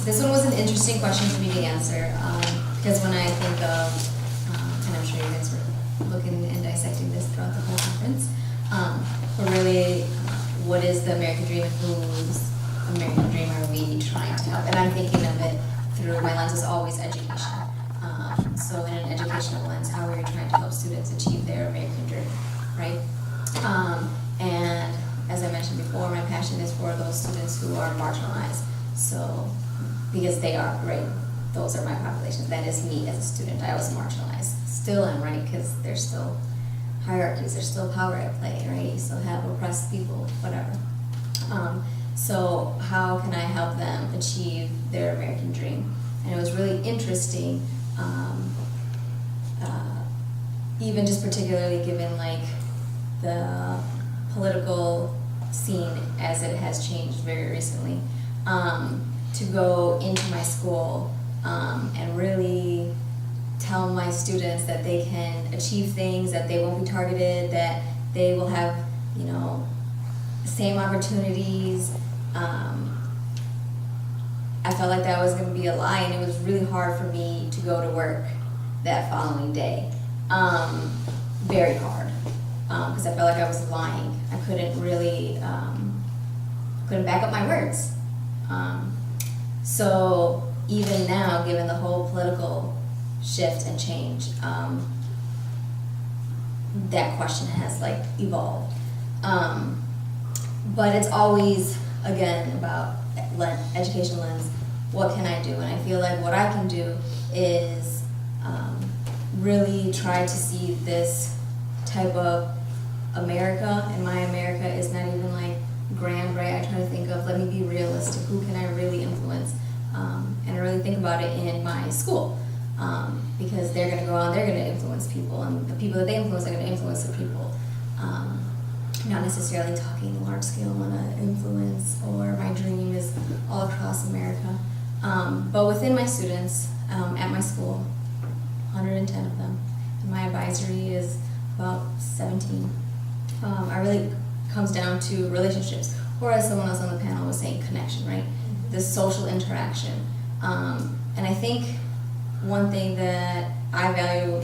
This one was an interesting question for me to answer, because when I think of, and I'm sure you guys were looking and dissecting this throughout the whole conference, but really, what is the American dream and whose American dream are we trying to help? And I'm thinking of it through, my lens is always education. So in an educational lens, how are we trying to help students achieve their American dream, right? And as I mentioned before, my passion is for those students who are marginalized. So, because they are, right, those are my populations. That is me as a student. I was marginalized. Still am, right, because there's still hierarchies, there's still power at play, right? You still have oppressed people, whatever. So how can I help them achieve their American dream? And it was really interesting, even just particularly given like the political scene as it has changed very recently, to go into my school and really tell my students that they can achieve things, that they won't be targeted, that they will have, you know, the same opportunities. I felt like that was going to be a lie, and it was really hard for me to go to work that following day. Very hard, because I felt like I was lying. I couldn't really, couldn't back up my words. So even now, given the whole political shift and change, that question has like evolved. But it's always, again, about education lens. What can I do? And I feel like what I can do is really try to see this type of America, and my America is not even like grand, right? I try to think of, let me be realistic, who can I really influence? And I really think about it in my school, because they're going to go out, they're going to influence people, and the people that they influence are going to influence the people. Not necessarily talking large scale on an influence, or my dream is all across America. But within my students at my school, 110 of them, and my advisory is about 17. I really comes down to relationships, or as someone else on the panel was saying, connection, right? This social interaction. And I think one thing that I value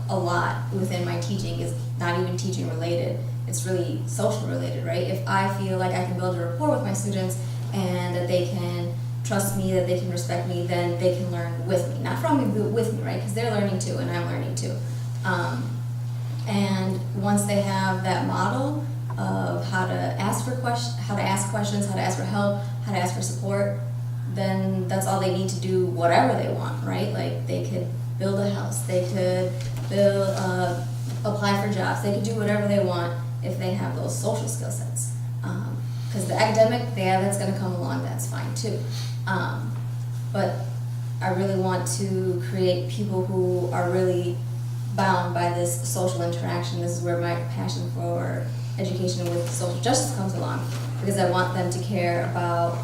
a lot within my teaching is not even teaching related, it's really social related, right? If I feel like I can build a rapport with my students and that they can trust me, that they can respect me, then they can learn with me. Not from me, but with me, right? Because they're learning too, and I'm learning too. And once they have that model of how to ask questions, how to ask for help, how to ask for support, then that's all they need to do whatever they want, right? Like they could build a house, they could apply for jobs, they could do whatever they want if they have those social skill sets. Because the academic, yeah, that's going to come along, that's fine too. But I really want to create people who are really bound by this social interaction. This is where my passion for education with social justice comes along, because I want them to care about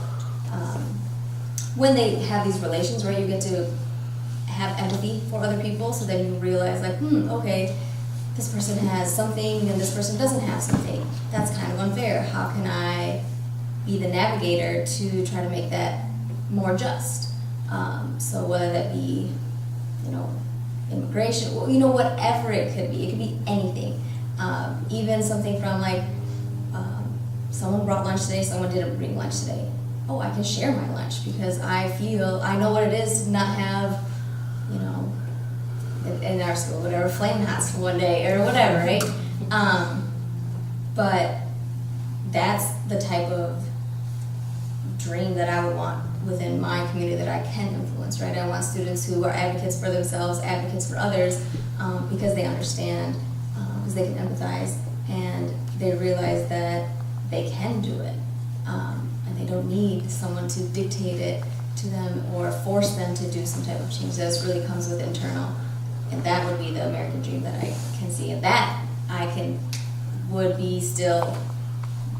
when they have these relations where you get to have empathy for other people, so then you realize like, okay, this person has something and this person doesn't have something. That's kind of unfair. How can I be the navigator to try to make that more just? So whether that be, you know, immigration, you know, whatever it could be anything. Even something from like, someone brought lunch today, someone didn't bring lunch today. Oh, I can share my lunch because I know what it is to not have, you know, in our school, whatever, flame hots for one day or whatever, right? But that's the type of dream that I would want within my community that I can influence, right? I want students who are advocates for themselves, advocates for others, because they understand, because they can empathize, and they realize that they can do it, and they don't need someone to dictate it to them or force them to do some type of change. That really comes with internal, and that would be the American dream that I can see, and that would be still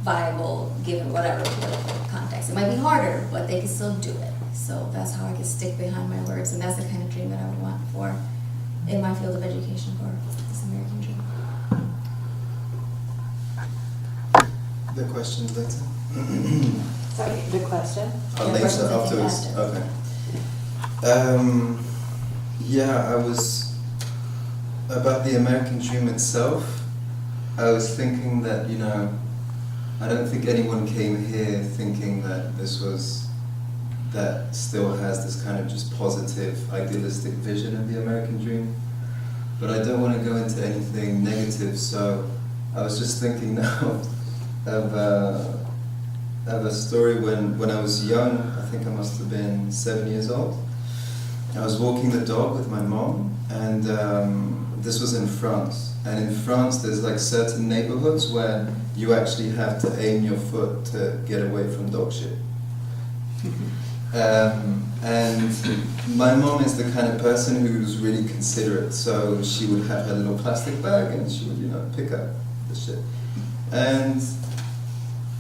viable given whatever political context. It might be harder, but they can still do it. So that's how I can stick behind my words, and that's the kind of dream that I would want for in my field of education for this American dream. The questions, Vincent? Sorry, the question? Later, afterwards. Okay. Yeah, I was, about the American dream itself, I was thinking that, you know, I don't think anyone came here thinking that that still has this kind of just positive, idealistic vision of the American dream. But I don't want to go into anything negative, so I was just thinking now of a story when I was young. I think I must have been 7 years old. I was walking the dog with my mom, and this was in France. And in France, there's like certain neighborhoods where you actually have to aim your foot to get away from dog shit. And my mom is the kind of person who's really considerate, so she would have her little plastic bag and she would, you know, pick up the shit. And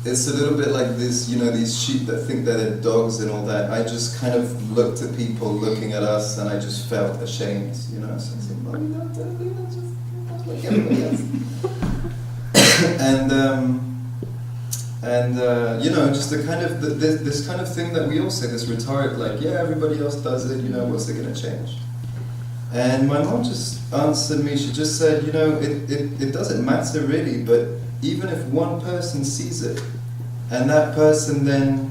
it's a little bit like this, you know, these sheep that think that they're dogs and all that. I just kind of looked at people looking at us and I just felt ashamed, you know. So I said, Mommy, don't tell me, just like everybody else. And you know, just the kind of this kind of thing that we all say, this rhetoric, like, yeah, everybody else does it, you know, what's it going to change? And my mom just answered me. She just said, you know, it doesn't matter really, but even if one person sees it, and that person then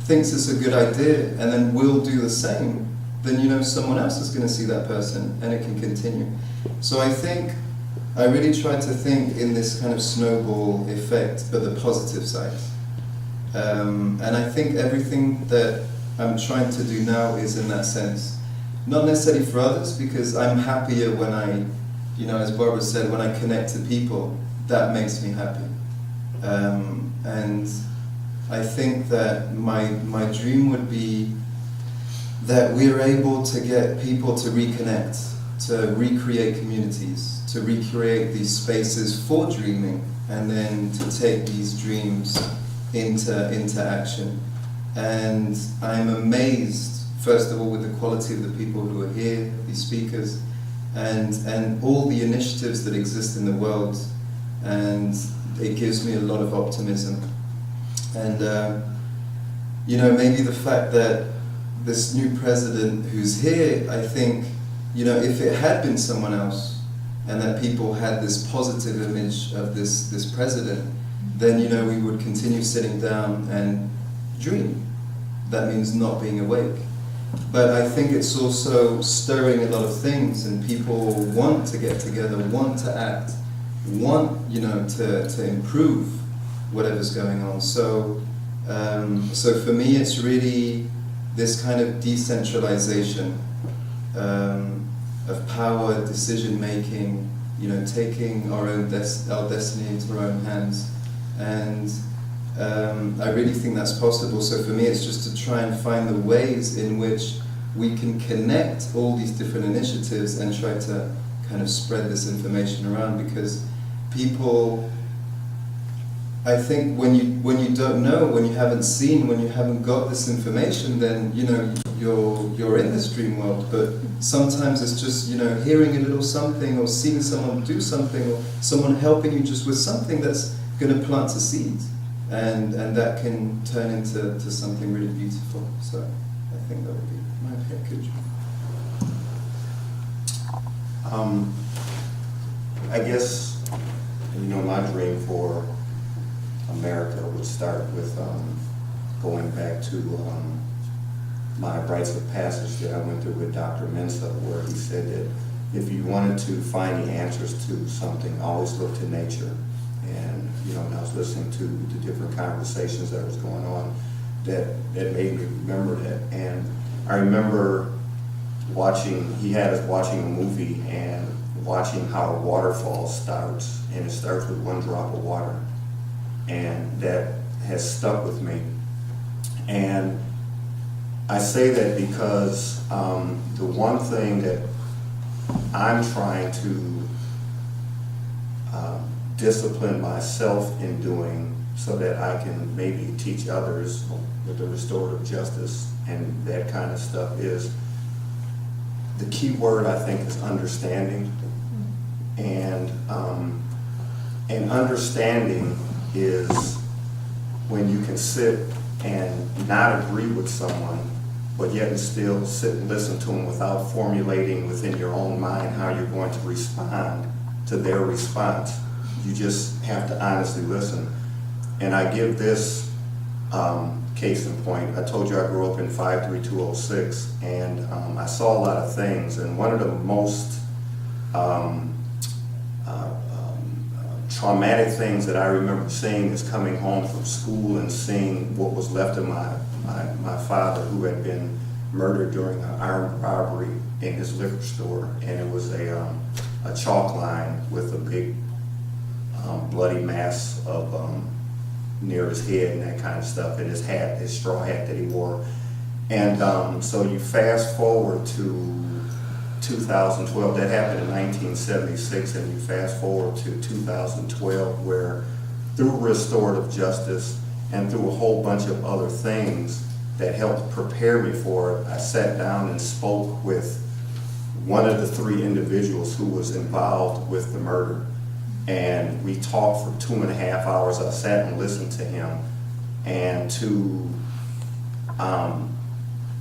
thinks it's a good idea, and then will do the same, then, you know, someone else is going to see that person, and it can continue. So I think I really try to think in this kind of snowball effect, but the positive side. And I think everything that I'm trying to do now is in that sense. Not necessarily for others, because I'm happier when I, you know, as Barbara said, when I connect to people, that makes me happy. And I think that my dream would be that we're able to get people to reconnect, to recreate communities, to recreate these spaces for dreaming, and then to take these dreams into action. And I'm amazed, first of all, with the quality of the people who are here, these speakers, and all the initiatives that exist in the world, and it gives me a lot of optimism. And you know, maybe the fact that this new president who's here, I think, you know, if it had been someone else, and that people had this positive image of this president, then, you know, we would continue sitting down and dream. That means not being awake. But I think it's also stirring a lot of things, and people want to get together, want to act, want, you know, to improve whatever's going on. So for me, it's really this kind of decentralization of power, decision making, you know, taking our destiny into our own hands. And I really think that's possible. So for me, it's just to try and find the ways in which we can connect all these different initiatives and try to kind of spread this information around, because people, I think when you don't know, when you haven't seen, when you haven't got this information, then, you know, you're in this dream world. But sometimes it's just, you know, hearing a little something, or seeing someone do something, or someone helping you just with something that's going to plant a seed, and that can turn into something really beautiful. So I think that would be my package. I guess, you know, my dream for America would start with going back to my rites of passage that I went through with Dr. Mensah, where he said that if you wanted to find the answers to something, always look to nature. And, you know, when I was listening to the different conversations that was going on, that made me remember that. And I remember he had us watching a movie and watching how a waterfall starts, and it starts with one drop of water. And that has stuck with me. And I say that because the one thing that I'm trying to discipline myself in doing, so that I can maybe teach others with the restorative justice and that kind of stuff, is the key word, I think, is understanding. And understanding is when you can sit and not agree with someone, but yet and still sit and listen to them without formulating within your own mind how you're going to respond to their response. You just have to honestly listen. And I give this case in point. I told you I grew up in 53206, and I saw a lot of things, and one of the most traumatic things that I remember seeing is coming home from school and seeing what was left of my father, who had been murdered during an armed robbery in his liquor store, and it was a chalk line with a big bloody mass of near his head and that kind of stuff, and his hat, his straw hat that he wore. And so you fast forward to 2012, that happened in 1976, and you fast forward to 2012, where through restorative justice and through a whole bunch of other things that helped prepare me for it, I sat down and spoke with one of the 3 individuals who was involved with the murder. And we talked for 2.5 hours. I sat and listened to him, and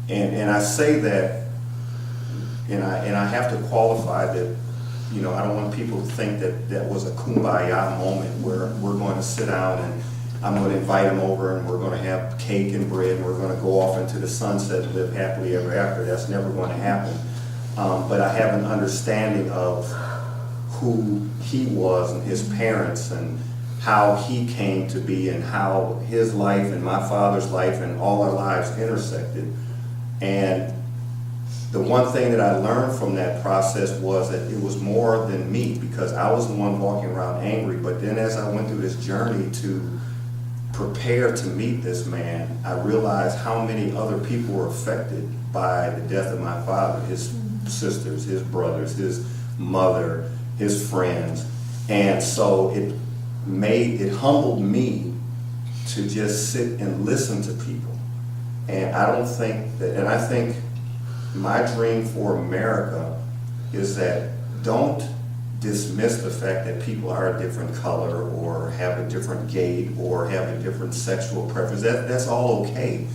and I say that, and I have to qualify that, you know, I don't want people to think that that was a kumbaya moment where we're going to sit down and I'm going to invite him over and we're going to have cake and bread and we're going to go off into the sunset and live happily ever after. That's never going to happen. But I have an understanding of who he was and his parents and how he came to be and how his life and my father's life and all our lives intersected. And the one thing that I learned from that process was that it was more than me, because I was the one walking around angry. But then as I went through this journey to prepare to meet this man, I realized how many other people were affected by the death of my father, his sisters, his brothers, his mother, his friends. And so it humbled me to just sit and listen to people. And I don't think that, and I think my dream for America is that don't dismiss the fact that people are a different color or have a different gait or have a different sexual preference. That's all okay.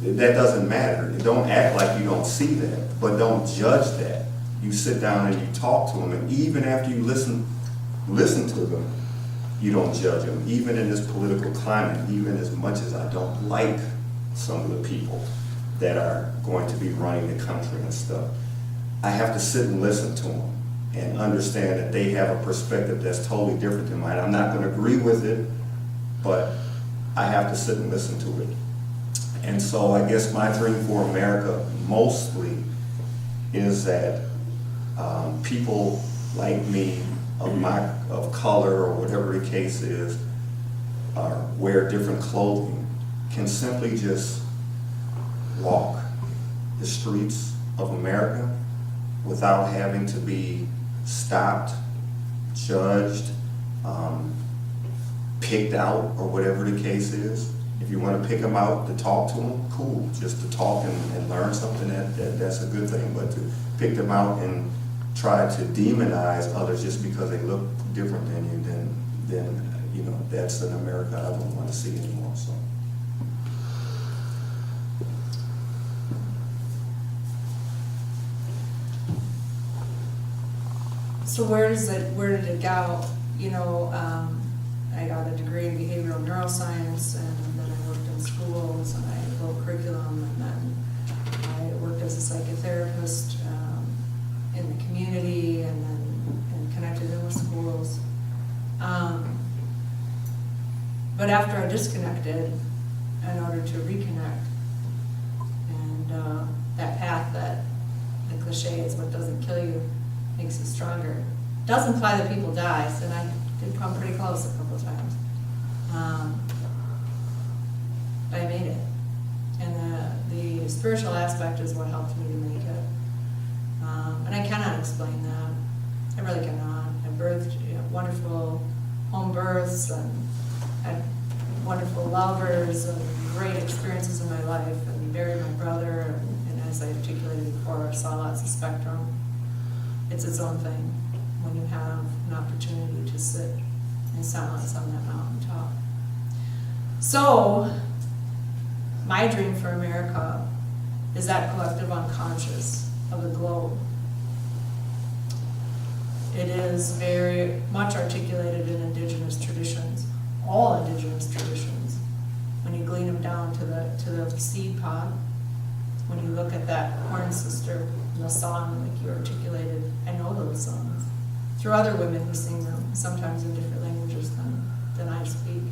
That doesn't matter. Don't act like you don't see that, but don't judge that. You sit down and you talk to them, and even after you listen to them, you don't judge them. Even in this political climate, even as much as I don't like some of the people that are going to be running the country and stuff, I have to sit and listen to them and understand that they have a perspective that's totally different than mine. I'm not going to agree with it, but I have to sit and listen to it. And so I guess my dream for America mostly is that people like me, of color or whatever the case is, wear different clothing, can simply just walk the streets of America without having to be stopped, judged, picked out, or whatever the case is. If you want to pick them out to talk to them, cool. Just to talk and learn something, that's a good thing. But to pick them out and try to demonize others just because they look different than you, then you know, that's an America I don't want to see anymore. So. So where did it go? You know, I got a degree in behavioral neuroscience, and then I worked in schools, and I wrote curriculum, and then I worked as a psychotherapist in the community, and connected in with schools. But after I disconnected, in order to reconnect, and that path that the cliche is what doesn't kill you makes you stronger. Doesn't imply that people die, and I did come pretty close a couple of times. But I made it. And the spiritual aspect is what helped me to make it. And I cannot explain that. I really cannot. I birthed wonderful home births and had wonderful lovers and great experiences in my life, and buried my brother, and as I articulated before, I saw lots of spectrum. It's its own thing when you have an opportunity to sit in silence on that mountaintop. So, my dream for America is that collective unconscious of the globe. It is very much articulated in indigenous traditions, all indigenous traditions. When you glean them down to the seed pod, when you look at that horn sister in the song, like you articulated, I know those songs through other women who sing them, sometimes in different languages than I speak.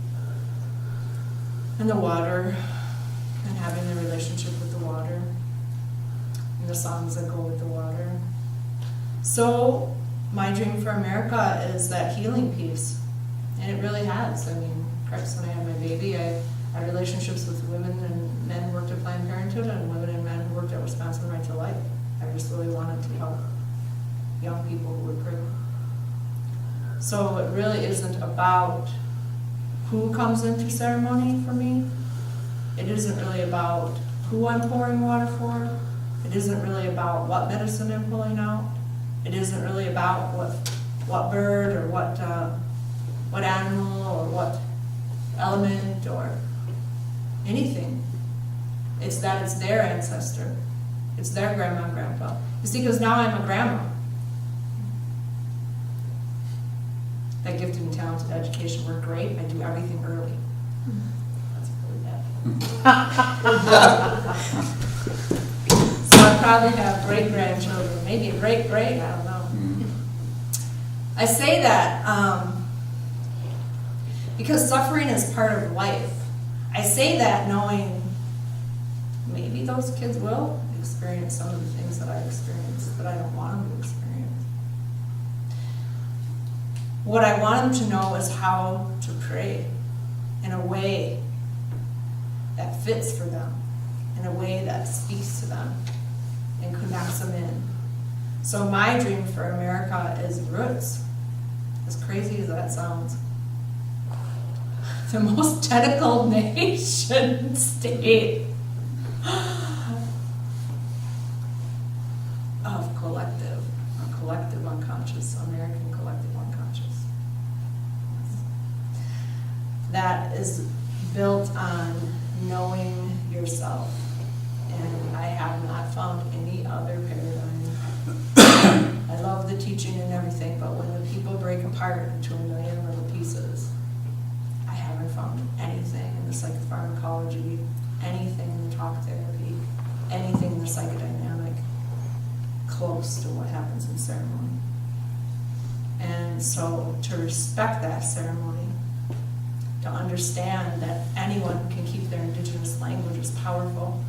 And the water, and having the relationship with the water, and the songs that go with the water. So my dream for America is that healing piece, and it really has. I mean, perhaps when I had my baby, I had relationships with women and men who worked at Planned Parenthood and women and men who worked at Wisconsin Right to Life. I just really wanted to help young people who were pregnant. So it really isn't about who comes into ceremony for me. It isn't really about who I'm pouring water for. It isn't really about what medicine I'm pulling out. It isn't really about what bird or what animal or what element or anything. It's that it's their ancestor. It's their grandma and grandpa. You see, because now I'm a grandma. That gifted and talented education worked great. I do everything early. That's really bad. So I probably have great-grandchildren, maybe a great-great, I don't know. I say that because suffering is part of life. I say that knowing maybe those kids will experience some of the things that I experienced that I don't want them to experience. What I want them to know is how to pray in a way that fits for them, in a way that speaks to them and connects them in. So my dream for America is roots, as crazy as that sounds. The most tentacled nation state of collective unconscious, American collective unconscious. That is built on knowing yourself. And I have not found any other paradigm. I love the teaching and everything, but when the people break apart into a million little pieces, I haven't found anything in the psychopharmacology, anything in the talk therapy, anything in the psychodynamic close to what happens in ceremony. And so to respect that ceremony, to understand that anyone can keep their indigenous language is powerful,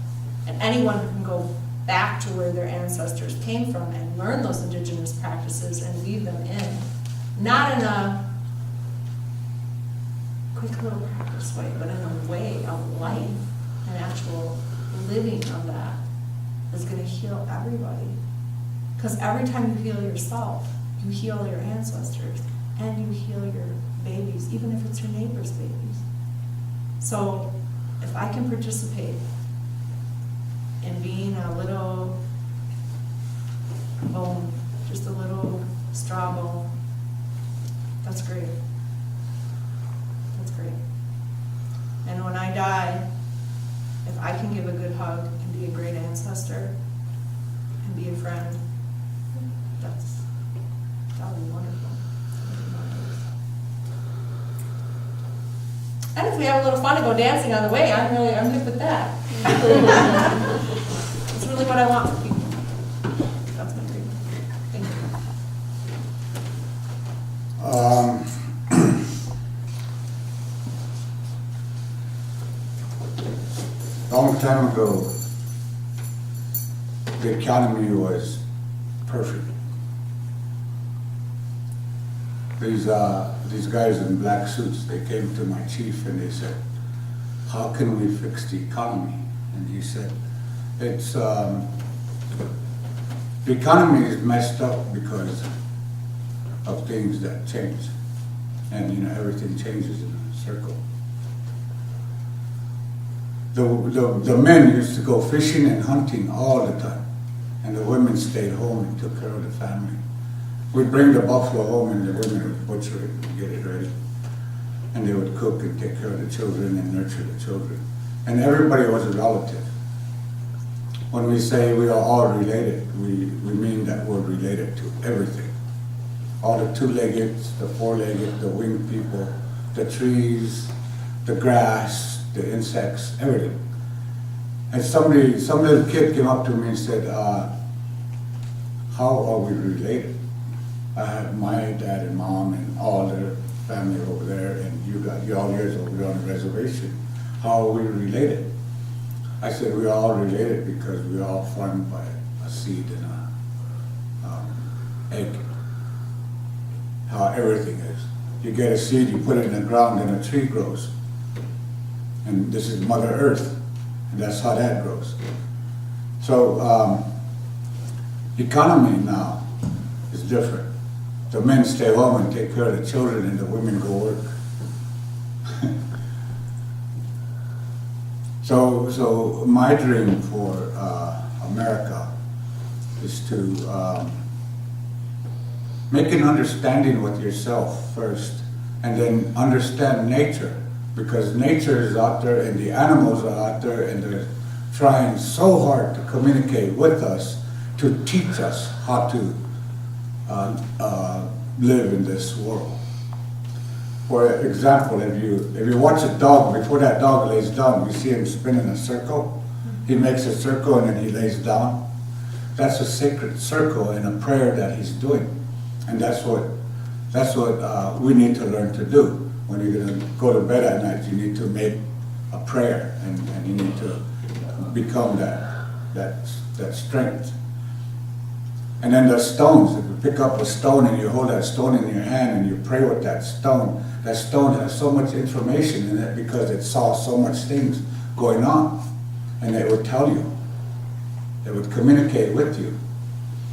and anyone can go back to where their ancestors came from and learn those indigenous practices and weave them in, not in a quick little practice way, but in a way of life, an actual living of that is going to heal everybody. Because every time you heal yourself, you heal your ancestors, and you heal your babies, even if it's your neighbor's babies. So if I can participate in being a little bone, just a little straw bone, that's great. That's great. And when I die, if I can give a good hug and be a great ancestor and be a friend, that'll be wonderful. And if we have a little fun to go dancing on the way, I'm good with that. That's really what I want for people. That's my dream. Thank you. Long time ago, the economy was perfect. These guys in black suits, they came to my chief and they said, how can we fix the economy? And he said, it's, the economy is messed up because of things that change. And you know, everything changes in a circle. The men used to go fishing and hunting all the time. And the women stayed home and took care of the family. We'd bring the buffalo home and the women would butcher it and get it ready. And they would cook and take care of the children and nurture the children. and everybody was a relative. When we say we are all related, we mean that we're related to everything. All the two-legged, the four-legged, the winged people, the trees, the grass, the insects, everything. And some little kid came up to me and said, how are we related? I have my dad and mom and all their family over there, and you got all yours over there on the reservation. How are we related? I said, we're all related because we're all formed by a seed and a egg. How everything is. You get a seed, you put it in the ground, and a tree grows. And this is Mother Earth, and that's how that grows. So, economy now is different. The men stay home and take care of the children, and the women go work. So my dream for America is to make an understanding with yourself first, and then understand nature, because nature is out there and the animals are out there and they're trying so hard to communicate with us, to teach us how to live in this world. For example, if you watch a dog, before that dog lays down, you see him spin in a circle. He makes a circle and then he lays down. That's a sacred circle and a prayer that he's doing. And that's what we need to learn to do. When you're going to go to bed at night, you need to make a prayer, and you need to become that strength. And then the stones, if you pick up a stone and you hold that stone in your hand and you pray with that stone has so much information in it because it saw so much things going on. And it would tell you. It would communicate with you.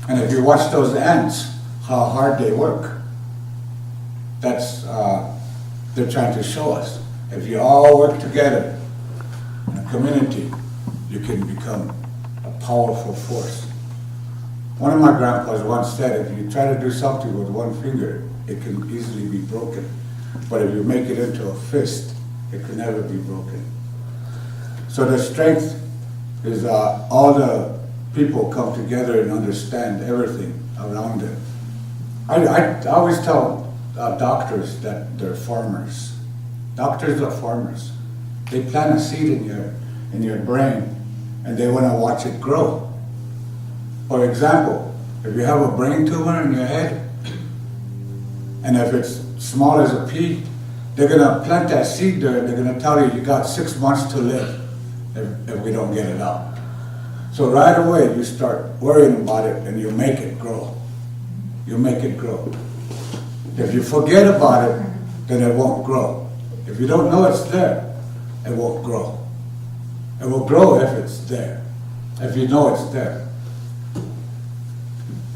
And if you watch those ants, how hard they work, that's, they're trying to show us. If you all work together in a community, you can become a powerful force. One of my grandpas once said, if you try to do something with one finger, it can easily be broken. But if you make it into a fist, it can never be broken. So the strength is all the people come together and understand everything around them. I always tell doctors that they're farmers. Doctors are farmers. They plant a seed in your brain, and they want to watch it grow. For example, if you have a brain tumor in your head, and if it's small as a pea, they're going to plant that seed there, and they're going to tell you got 6 months to live if we don't get it out. So right away, you start worrying about it, and you make it grow. You make it grow. If you forget about it, then it won't grow. If you don't know it's there, it won't grow. It will grow if it's there, if you know it's there.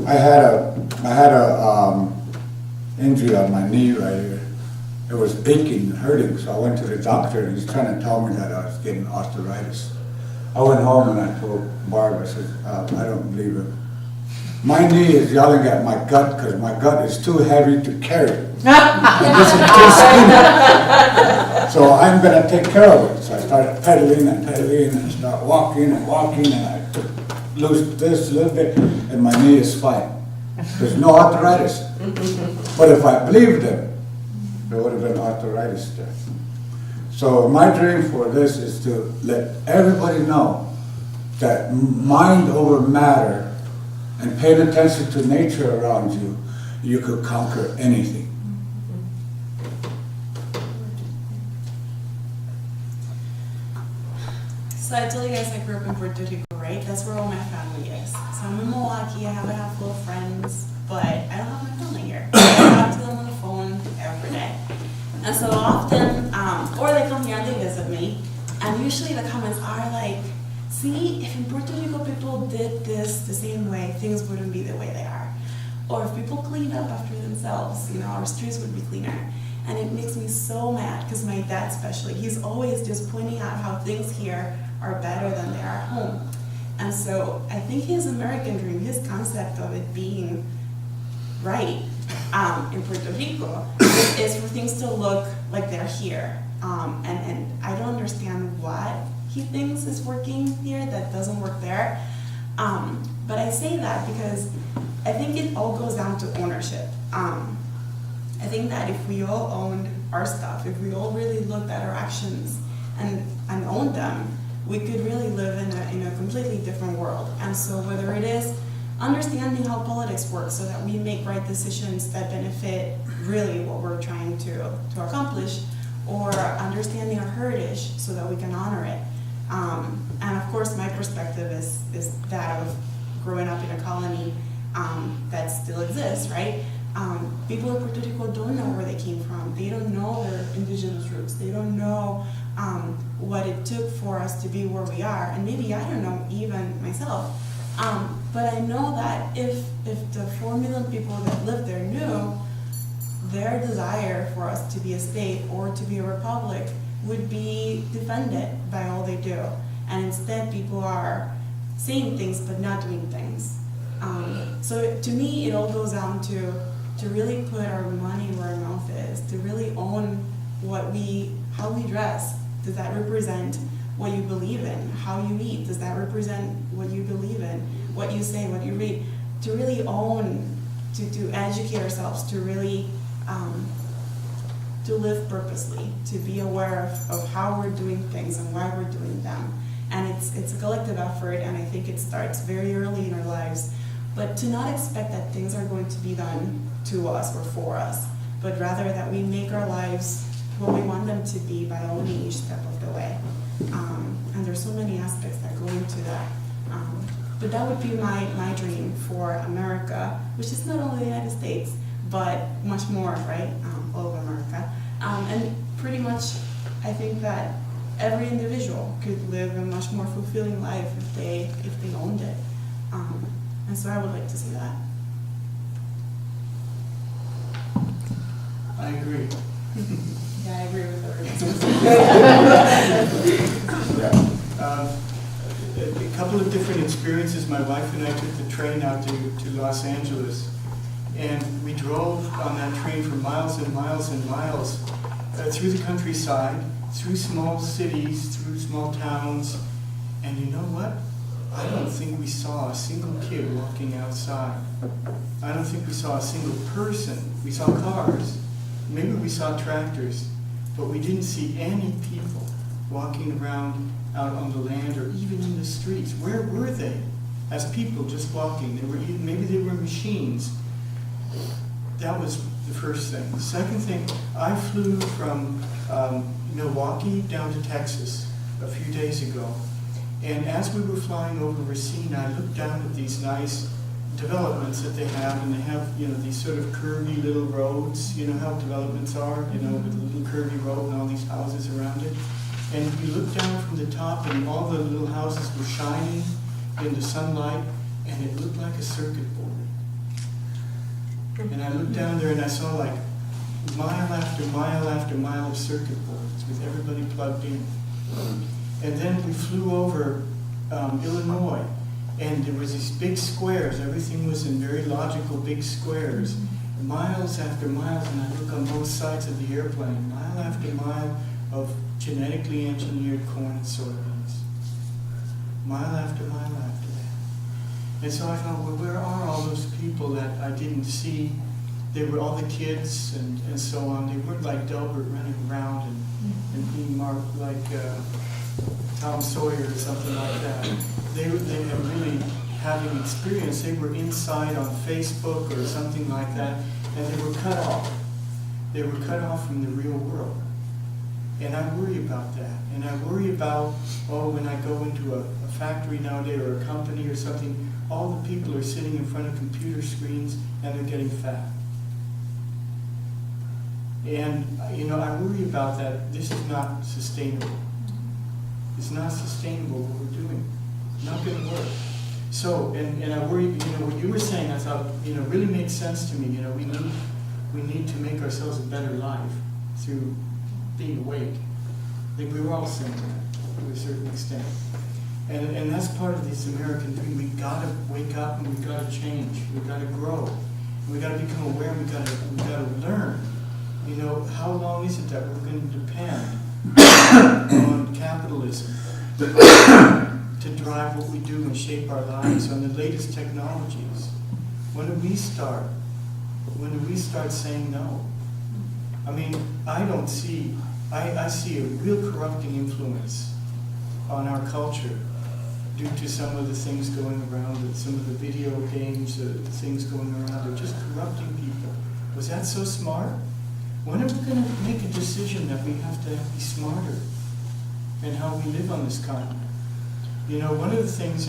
I had a injury on my knee right here. It was aching and hurting, so I went to the doctor, and he's trying to tell me that I was getting arthritis. I went home and I told Barb, I said, I don't believe it. My knee is yelling at my gut because my gut is too heavy to carry. And this is too skinny. So I'm going to take care of it. So I started pedaling and start walking, and I lose this a little bit, and my knee is fine. There's no arthritis. But if I believed him, there would have been arthritis there. So my dream for this is to let everybody know that mind over matter and paying attention to nature around you, you could conquer anything. So I told you guys I grew up in Puerto Rico, right? That's where all my family is. So I'm in Milwaukee, I have a handful of friends, but I don't have my family here. I talk to them on the phone every day. And so often, or they come here and they visit me, and usually the comments are like, see, if in Puerto Rico people did this the same way, things wouldn't be the way they are. Or if people cleaned up after themselves, our streets would be cleaner. And it makes me so mad, because my dad especially, he's always just pointing out how things here are better than they are at home. And so I think his American dream, his concept of it being right in Puerto Rico is for things to look like they're here. And I don't understand what he thinks is working here that doesn't work there. But I say that because I think it all goes down to ownership. I think that if we all owned our stuff, if we all really looked at our actions and owned them, we could really live in a completely different world. And so whether it is understanding how politics works so that we make right decisions that benefit really what we're trying to accomplish, or understanding our heritage so that we can honor it. And of course, my perspective is that of growing up in a colony that still exists, right? People in Puerto Rico don't know where they came from. They don't know their indigenous roots. They don't know what it took for us to be where we are. And maybe I don't know even myself. But I know that if the 4 million people that live there knew, their desire for us to be a state or to be a republic would be defended by all they do. And instead people are saying things but not doing things. So to me it all goes down to really put our money where our mouth is, to really own how we dress. Does that represent what you believe in? How you eat, does that represent what you believe in? What you say, what you read? To really own, to educate ourselves, to really to live purposely, to be aware of how we're doing things and why we're doing them. And it's a collective effort, and I think it starts very early in our lives. But to not expect that things are going to be done to us or for us, but rather that we make our lives what we want them to be by owning each step of the way. And there's so many aspects that go into that. But that would be my dream for America, which is not only the United States, but much more, right? All of America. And pretty much, I think that every individual could live a much more fulfilling life if they owned it. And so I would like to see that. I agree. Yeah, I agree with everything. A couple of different experiences. My wife and I took the train out to Los Angeles, and we drove on that train for miles and miles and miles through the countryside, through small cities, through small towns, and you know what? I don't think we saw a single kid walking outside. I don't think we saw a single person. We saw cars. Maybe we saw tractors, but we didn't see any people walking around out on the land or even in the streets. Where were they as people just walking? Maybe they were machines. That was the first thing. The second thing, I flew from Milwaukee down to Texas a few days ago. And as we were flying over Racine, I looked down at these nice developments that they have, and they have, these sort of curvy little roads, how developments are, with a little curvy road and all these houses around it. And you look down from the top, and all the little houses were shining in the sunlight, and it looked like a circuit board. And I looked down there, and I saw like mile after mile after mile of circuit boards with everybody plugged in. And then we flew over Illinois, and there was these big squares. Everything was in very logical big squares, miles after miles. And I look on both sides of the airplane, mile after mile of genetically engineered corn and soybeans, mile after mile after that. And so I thought, well, where are all those people that I didn't see? They were all the kids and so on. They weren't like Delbert running around and being marked like Tom Sawyer or something like that. They had really having experience. They were inside on Facebook or something like that, and they were cut off. They were cut off from the real world. And I worry about that. And I worry about, when I go into a factory nowadays or a company or something, all the people are sitting in front of computer screens and they're getting fat. And, I worry about that. This is not sustainable. It's not sustainable what we're doing. It's not going to work. So, and I worry, what you were saying, I thought, really made sense to me. We need to make ourselves a better life through being awake. I think we were all saying that to a certain extent. And that's part of this American dream. We gotta wake up and we gotta change. We gotta grow. We gotta become aware. We gotta learn. How long is it that we're going to depend on capitalism to drive what we do and shape our lives on the latest technologies? When do we start? When do we start saying no? I mean, I see a real corrupting influence on our culture due to some of the things going around, some of the video games, things going around, they're just corrupting people. Was that so smart? When are we going to make a decision that we have to be smarter in how we live on this continent? You know, one of the things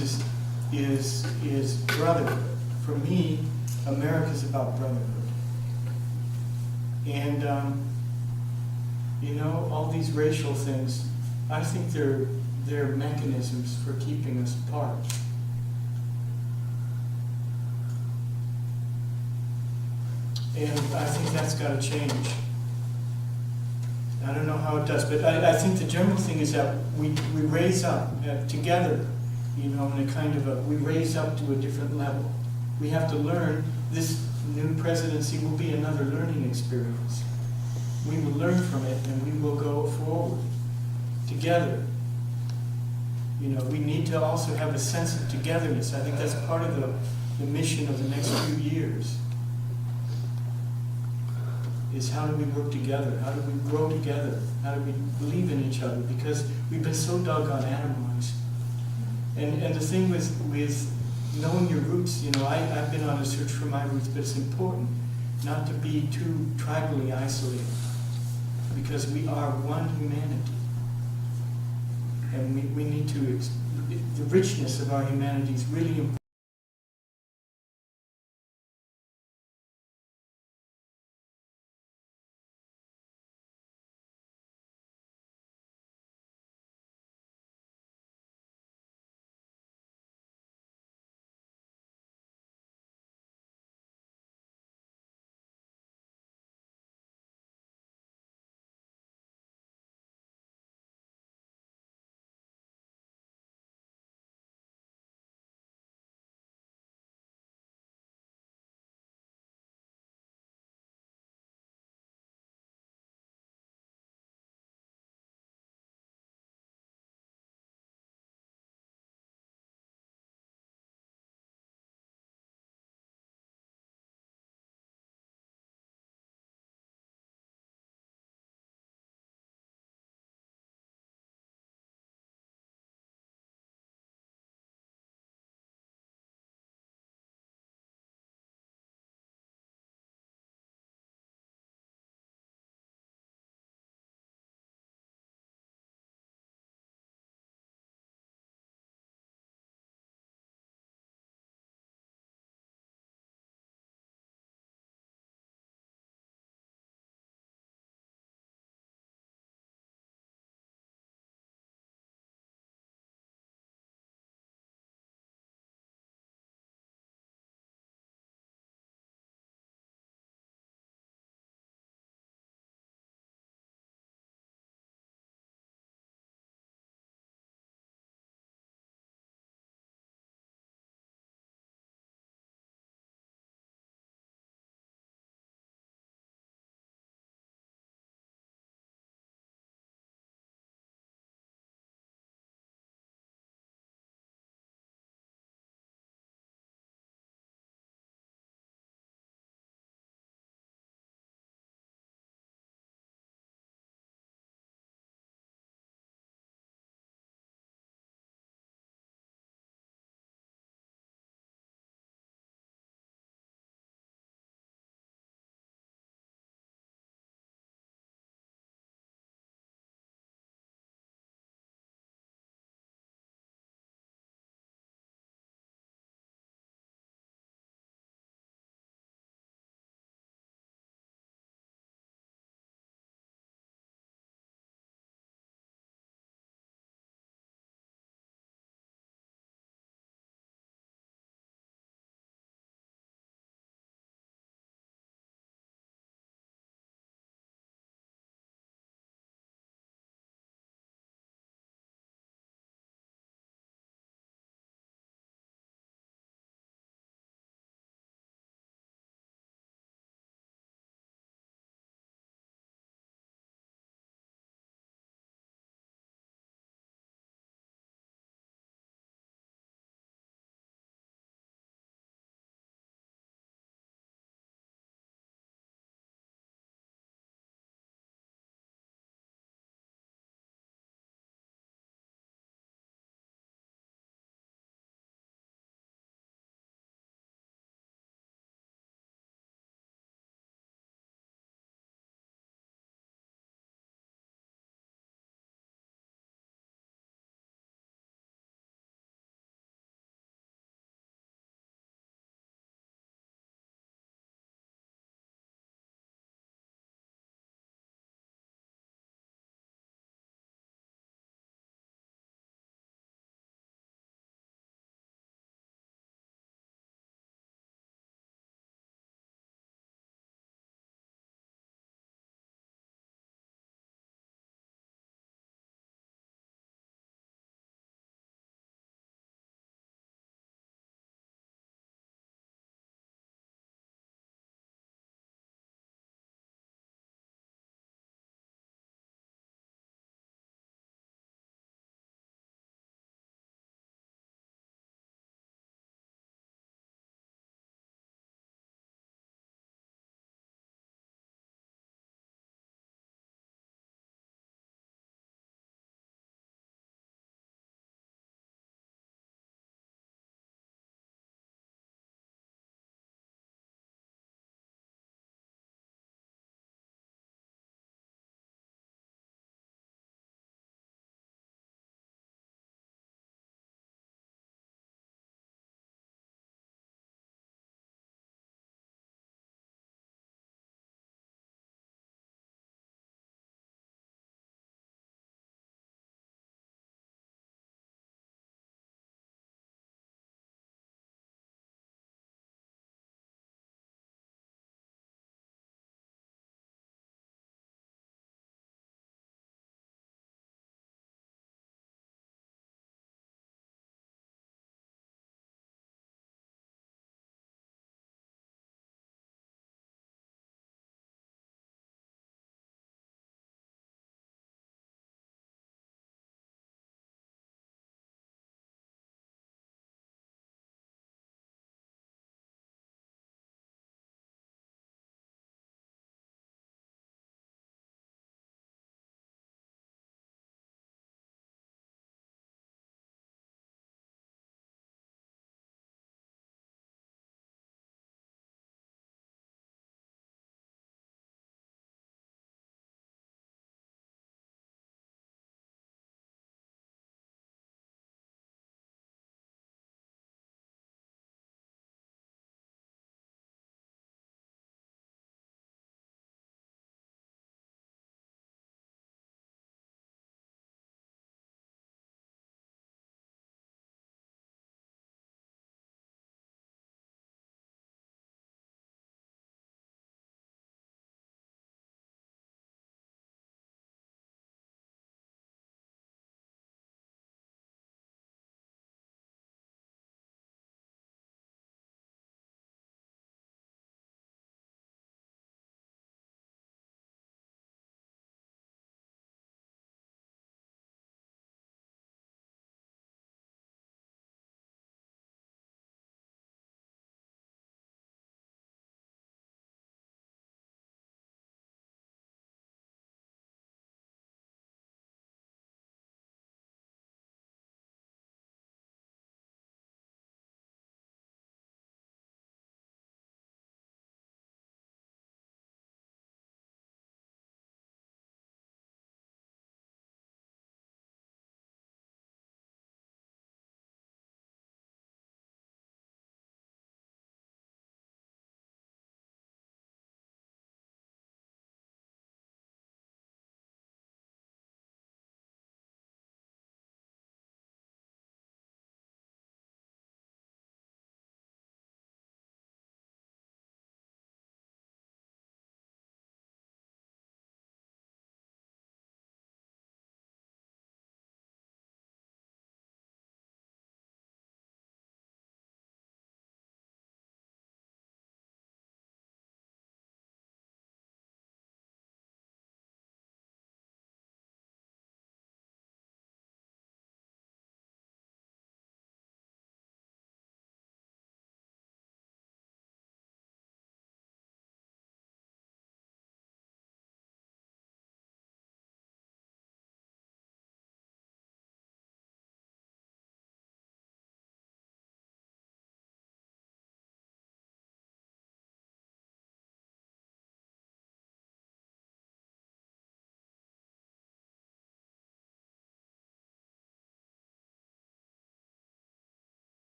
is brotherhood. For me, America's about brotherhood. And, you know, all these racial things, I think they're mechanisms for keeping us apart. And I think that's got to change. I don't know how it does, but I think the general thing is that we raise up together, you know, in a kind of we raise up to a different level. We have to learn. This new presidency will be another learning experience. We will learn from it and we will go forward together. You know, we need to also have a sense of togetherness. I think that's part of the mission of the next few years. Is how do we work together? How do we grow together? How do we believe in each other? Because we've been so doggone atomized. And the thing with knowing your roots, you know, I've been on a search for my roots, but it's important not to be too tribally isolated. Because we are one humanity. And we need to, the richness of our humanity is really important.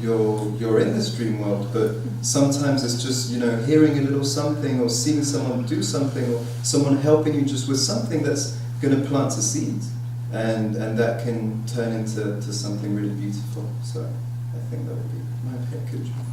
you're in this dream world, but sometimes it's just, you know, hearing a little something or seeing someone do something or someone helping you just with something that's going to plant a seed, and that can turn into something really beautiful. So I think that would be my pick.